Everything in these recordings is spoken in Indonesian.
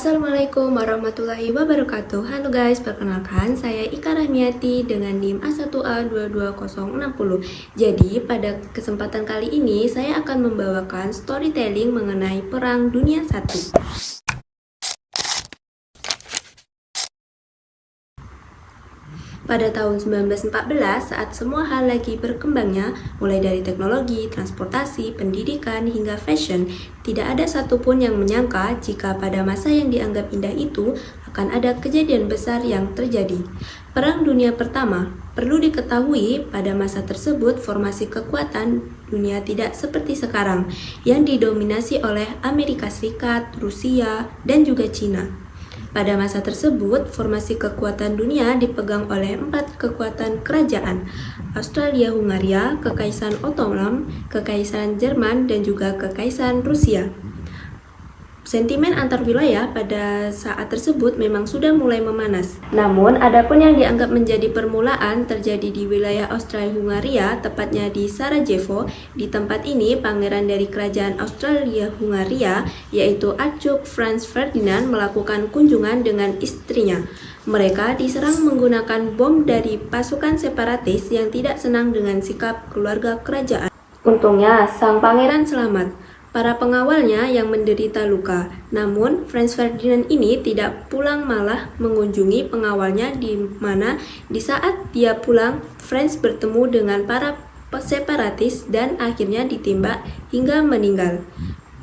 Assalamualaikum warahmatullahi wabarakatuh. Halo guys, perkenalkan saya Ika Rahmiati dengan NIM A1A22060. Jadi pada kesempatan kali ini saya akan membawakan storytelling mengenai Perang Dunia I. Pada tahun 1914, saat semua hal lagi berkembangnya, mulai dari teknologi, transportasi, pendidikan, hingga fashion, tidak ada satupun yang menyangka jika pada masa yang dianggap indah itu akan ada kejadian besar yang terjadi. Perang Dunia Pertama. Perlu diketahui, pada masa tersebut formasi kekuatan dunia tidak seperti sekarang, yang didominasi oleh Amerika Serikat, Rusia, dan juga Cina. Pada masa tersebut, formasi kekuatan dunia dipegang oleh 4 kekuatan kerajaan, Austria-Hungaria, Kekaisaran Ottoman, Kekaisaran Jerman, dan juga Kekaisaran Rusia. Sentimen antar wilayah pada saat tersebut memang sudah mulai memanas. Namun, adapun yang dianggap menjadi permulaan terjadi di wilayah Austria-Hungaria, tepatnya di Sarajevo. Di tempat ini, pangeran dari kerajaan Austria-Hungaria, yaitu Archduke Franz Ferdinand, melakukan kunjungan dengan istrinya. Mereka diserang menggunakan bom dari pasukan separatis yang tidak senang dengan sikap keluarga kerajaan. Untungnya, sang pangeran selamat. Para pengawalnya yang menderita luka. Namun, Franz Ferdinand ini tidak pulang, malah mengunjungi pengawalnya di mana di saat dia pulang, Franz bertemu dengan para separatis dan akhirnya ditembak hingga meninggal.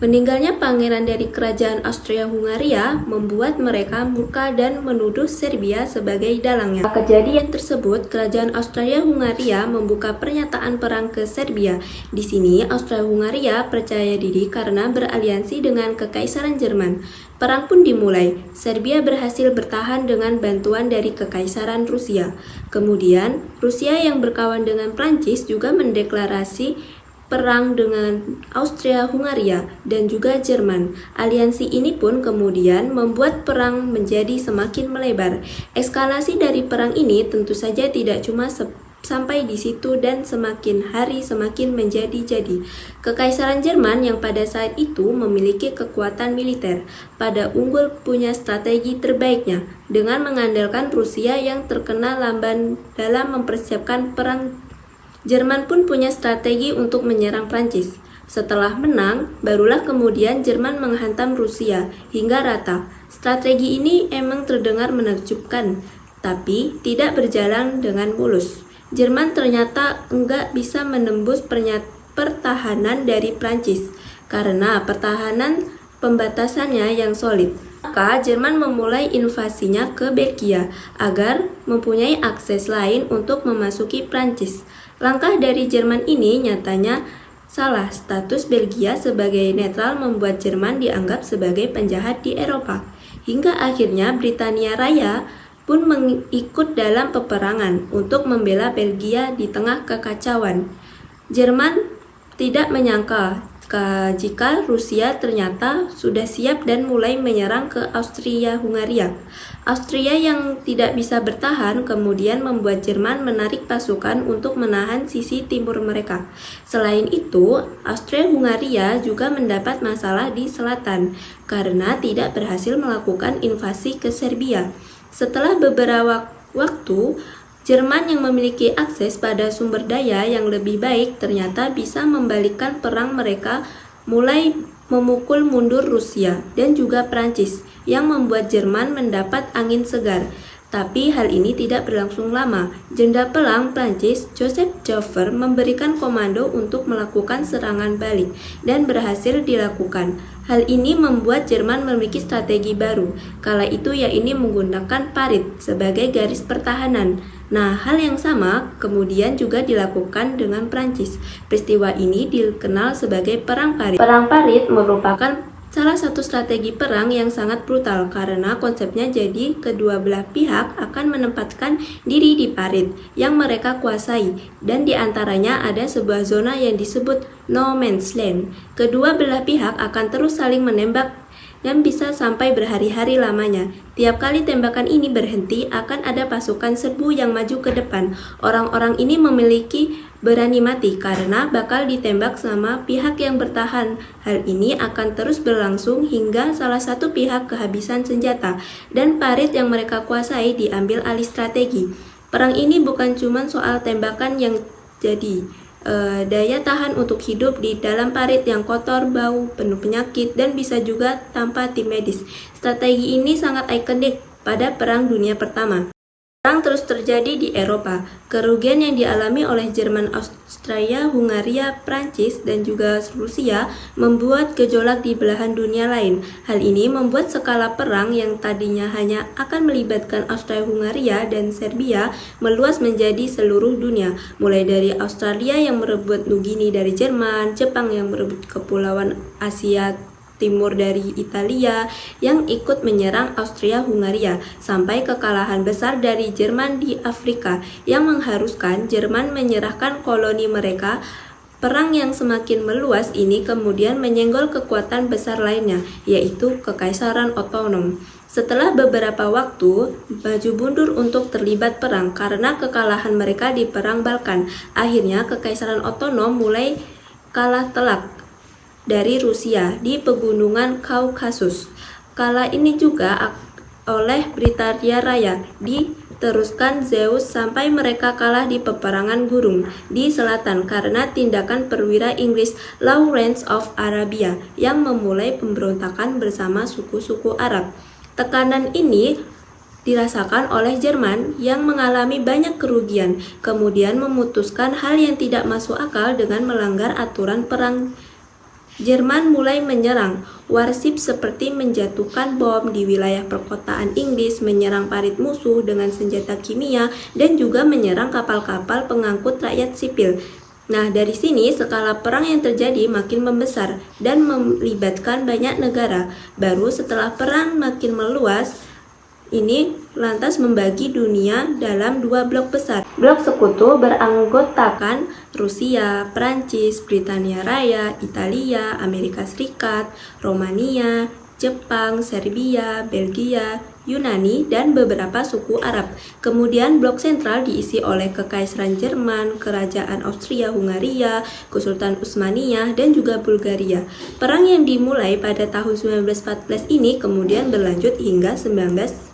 Meninggalnya pangeran dari kerajaan Austria-Hungaria membuat mereka murka dan menuduh Serbia sebagai dalangnya. Kejadian tersebut, kerajaan Austria-Hungaria membuka pernyataan perang ke Serbia. Di sini, Austria-Hungaria percaya diri karena beraliansi dengan Kekaisaran Jerman. Perang pun dimulai. Serbia berhasil bertahan dengan bantuan dari Kekaisaran Rusia. Kemudian, Rusia yang berkawan dengan Prancis juga mendeklarasi perang dengan Austria-Hungaria dan juga Jerman. Aliansi ini pun kemudian membuat perang menjadi semakin melebar. Eskalasi dari perang ini tentu saja tidak cuma sampai di situ dan semakin hari semakin menjadi-jadi. Kekaisaran Jerman yang pada saat itu memiliki kekuatan militer, pada unggul punya strategi terbaiknya dengan mengandalkan Rusia yang terkenal lamban dalam mempersiapkan perang. Jerman pun punya strategi untuk menyerang Prancis. Setelah menang, barulah kemudian Jerman menghantam Rusia hingga rata. Strategi ini emang terdengar menakjubkan, tapi tidak berjalan dengan mulus. Jerman ternyata enggak bisa menembus pertahanan dari Prancis karena pertahanan pembatasannya yang solid. Maka Jerman memulai invasinya ke Belgia agar mempunyai akses lain untuk memasuki Prancis. Langkah dari Jerman ini nyatanya salah. Status Belgia sebagai netral membuat Jerman dianggap sebagai penjahat di Eropa. Hingga akhirnya Britania Raya pun mengikut dalam peperangan untuk membela Belgia di tengah kekacauan. Jerman tidak menyangka jika Rusia ternyata sudah siap dan mulai menyerang ke Austria-Hungaria. Austria yang tidak bisa bertahan kemudian membuat Jerman menarik pasukan untuk menahan sisi timur mereka. Selain itu, Austria-Hungaria juga mendapat masalah di selatan karena tidak berhasil melakukan invasi ke Serbia. Setelah beberapa waktu, Jerman yang memiliki akses pada sumber daya yang lebih baik ternyata bisa membalikkan perang mereka, mulai memukul mundur Rusia dan juga Prancis, yang membuat Jerman mendapat angin segar. Tapi hal ini tidak berlangsung lama. Jenderal Perang Prancis, Joseph Joffre, memberikan komando untuk melakukan serangan balik dan berhasil dilakukan. Hal ini membuat Jerman memiliki strategi baru. Kala itu yaitu menggunakan parit sebagai garis pertahanan. Nah, hal yang sama kemudian juga dilakukan dengan Prancis. Peristiwa ini dikenal sebagai Perang Parit. Perang Parit merupakan salah satu strategi perang yang sangat brutal karena konsepnya jadi kedua belah pihak akan menempatkan diri di parit yang mereka kuasai dan diantaranya ada sebuah zona yang disebut no man's land. Kedua belah pihak akan terus saling menembak yang bisa sampai berhari-hari lamanya. Tiap kali tembakan ini berhenti, akan ada pasukan serbu yang maju ke depan. Orang-orang ini memiliki berani mati karena bakal ditembak sama pihak yang bertahan. Hal ini akan terus berlangsung hingga salah satu pihak kehabisan senjata dan parit yang mereka kuasai diambil alih strategi. Perang ini bukan cuma soal tembakan yang jadi daya tahan untuk hidup di dalam parit yang kotor, bau, penuh penyakit, dan bisa juga tanpa tim medis. Strategi ini sangat ikonik pada Perang Dunia Pertama. Perang terus terjadi di Eropa. Kerugian yang dialami oleh Jerman, Austria, Hungaria, Prancis, dan juga Rusia membuat gejolak di belahan dunia lain. Hal ini membuat skala perang yang tadinya hanya akan melibatkan Austria-Hungaria dan Serbia meluas menjadi seluruh dunia. Mulai dari Australia yang merebut Nugini dari Jerman, Jepang yang merebut kepulauan Asia Timur dari Italia yang ikut menyerang Austria-Hungaria, sampai kekalahan besar dari Jerman di Afrika yang mengharuskan Jerman menyerahkan koloni mereka. Perang yang semakin meluas ini kemudian menyenggol kekuatan besar lainnya, yaitu Kekaisaran Ottoman. Setelah beberapa waktu, maju mundur untuk terlibat perang karena kekalahan mereka di Perang Balkan. Akhirnya Kekaisaran Ottoman mulai kalah telak dari Rusia di pegunungan Kaukasus. Kala ini juga oleh Britania Raya diteruskan Zeus sampai mereka kalah di peperangan gurun di selatan karena tindakan perwira Inggris Lawrence of Arabia yang memulai pemberontakan bersama suku-suku Arab. Tekanan ini dirasakan oleh Jerman yang mengalami banyak kerugian, kemudian memutuskan hal yang tidak masuk akal dengan melanggar aturan perang. Jerman mulai menyerang warship seperti menjatuhkan bom di wilayah perkotaan Inggris, menyerang parit musuh dengan senjata kimia, dan juga menyerang kapal-kapal pengangkut rakyat sipil. Nah, dari sini skala perang yang terjadi makin membesar dan melibatkan banyak negara. Baru setelah perang makin meluas, ini lantas membagi dunia dalam dua blok besar. Blok sekutu beranggotakan Rusia, Prancis, Britania Raya, Italia, Amerika Serikat, Romania, Jepang, Serbia, Belgia, Yunani, dan beberapa suku Arab. Kemudian blok sentral diisi oleh Kekaisaran Jerman, Kerajaan Austria-Hungaria, Kesultanan Utsmaniyah, dan juga Bulgaria. Perang yang dimulai pada tahun 1914 ini kemudian berlanjut hingga 1918.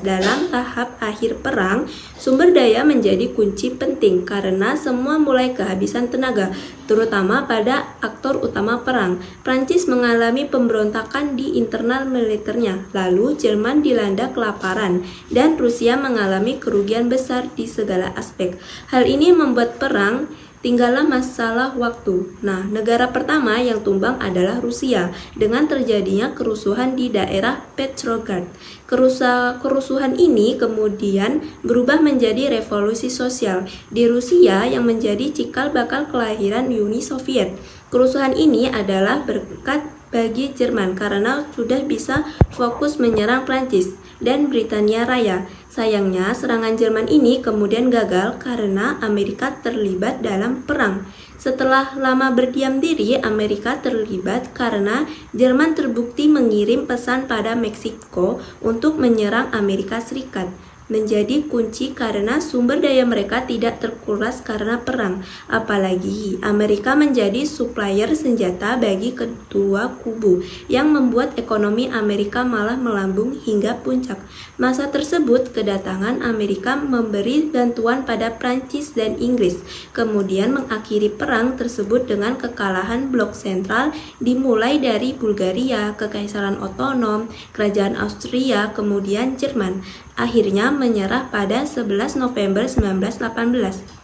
Dalam tahap akhir perang, sumber daya menjadi kunci penting karena semua mulai kehabisan tenaga, terutama pada aktor utama perang. Prancis mengalami pemberontakan di internal militernya, lalu Jerman dilanda kelaparan, dan Rusia mengalami kerugian besar di segala aspek. Hal ini membuat perang tinggallah masalah waktu. Nah, negara pertama yang tumbang adalah Rusia dengan terjadinya kerusuhan di daerah Petrograd. Kerusuhan ini kemudian berubah menjadi revolusi sosial di Rusia yang menjadi cikal bakal kelahiran Uni Soviet. Kerusuhan ini adalah berkat bagi Jerman karena sudah bisa fokus menyerang Prancis dan Britania Raya. Sayangnya, serangan Jerman ini kemudian gagal karena Amerika terlibat dalam perang. Setelah lama berdiam diri, Amerika terlibat karena Jerman terbukti mengirim pesan pada Meksiko untuk menyerang Amerika Serikat. Menjadi kunci karena sumber daya mereka tidak terkuras karena perang. Apalagi Amerika menjadi supplier senjata bagi kedua kubu yang membuat ekonomi Amerika malah melambung hingga puncak. Masa tersebut kedatangan Amerika memberi bantuan pada Prancis dan Inggris, kemudian mengakhiri perang tersebut dengan kekalahan blok sentral dimulai dari Bulgaria, Kekaisaran Ottoman, Kerajaan Austria, kemudian Jerman. Akhirnya menyerah pada 11 November 1918.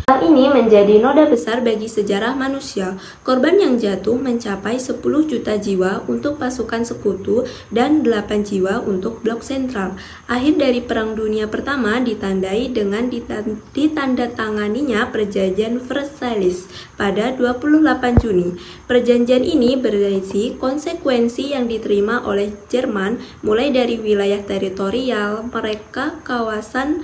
Hal ini menjadi noda besar bagi sejarah manusia. Korban yang jatuh mencapai 10 juta jiwa untuk pasukan sekutu dan 8 jiwa untuk blok sentral. Akhir dari Perang Dunia Pertama ditandai dengan ditandatanganinya Perjanjian Versailles pada 28 Juni. Perjanjian ini berisi konsekuensi yang diterima oleh Jerman mulai dari wilayah teritorial mereka, kawasan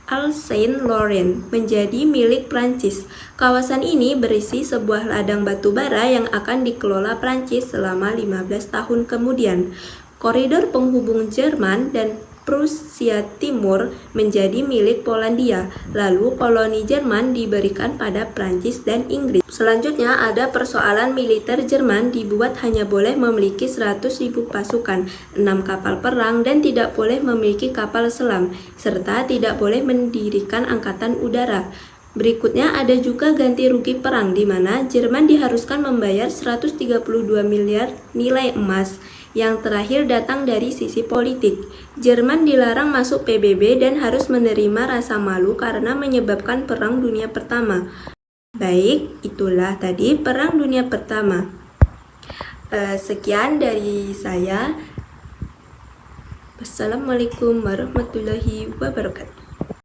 Alsace-Lorraine menjadi milik Prancis. Kawasan ini berisi sebuah ladang batu bara yang akan dikelola Prancis selama 15 tahun kemudian. Koridor penghubung Jerman dan Prusia Timur menjadi milik Polandia, lalu koloni Jerman diberikan pada Prancis dan Inggris. Selanjutnya ada persoalan militer. Jerman dibuat hanya boleh memiliki 100.000 pasukan, 6 kapal perang, dan tidak boleh memiliki kapal selam, serta tidak boleh mendirikan angkatan udara. Berikutnya ada juga ganti rugi perang, di mana Jerman diharuskan membayar 132 miliar nilai emas. Yang terakhir datang dari sisi politik. Jerman dilarang masuk PBB dan harus menerima rasa malu karena menyebabkan Perang Dunia Pertama. Baik, itulah tadi Perang Dunia Pertama. Sekian dari saya. Wassalamualaikum warahmatullahi wabarakatuh.